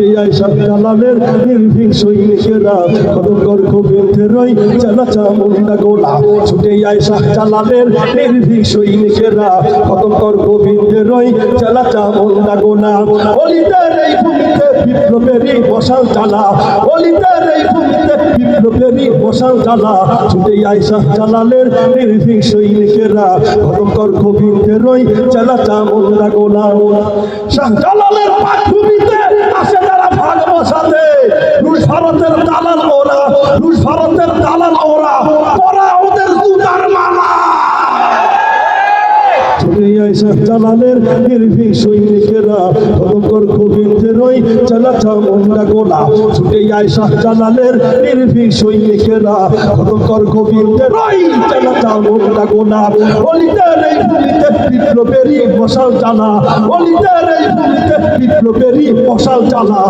ছুটে যায় শাহ জালালের নির্ভীক সৈনিকেরা খতম কর গোবিন্দের ওই চালা চামুন্ডা গোলা ছুটে যায় শাহ জালালের নির্ভীক সৈনিকেরা খতম কর গোবিন্দের ওই চালা চামুন্ডা গোলা অলিদের এই ভূমিতে বিপ্লবেরই মশাল জ্বালা অলিদের এই ভূমিতে বিপ্লবেরই মশাল জ্বালা ছুটে যায় শাহ জালালের নির্ভীক সৈনিকেরা খতম কর গোবিন্দের ওই চালা চামুন্ডা গোলা শাহ জালালের পাঠভূমিতে আসে তারা ভাগ বসাতে রুশ ভারতের দালাল ওরা রুশ ভারতের দালাল ওরা পরা ওদের জুতার মালা শাহ জালালের নির্ভীক সৈনিকেরা খতম কর গোবিন্দের ওই চালা চামুন্ডা গোলা ছুটে যায় শাহ জালালের নির্ভীক সৈনিকেরা খতম কর গোবিন্দের ওই চালা চামুন্ডা গোলা অলিদের এই ভূমিতে বিপ্লবেরই মশাল জ্বালা অলিদের এই ভূমিতে বিপ্লবেরই মশাল জ্বালা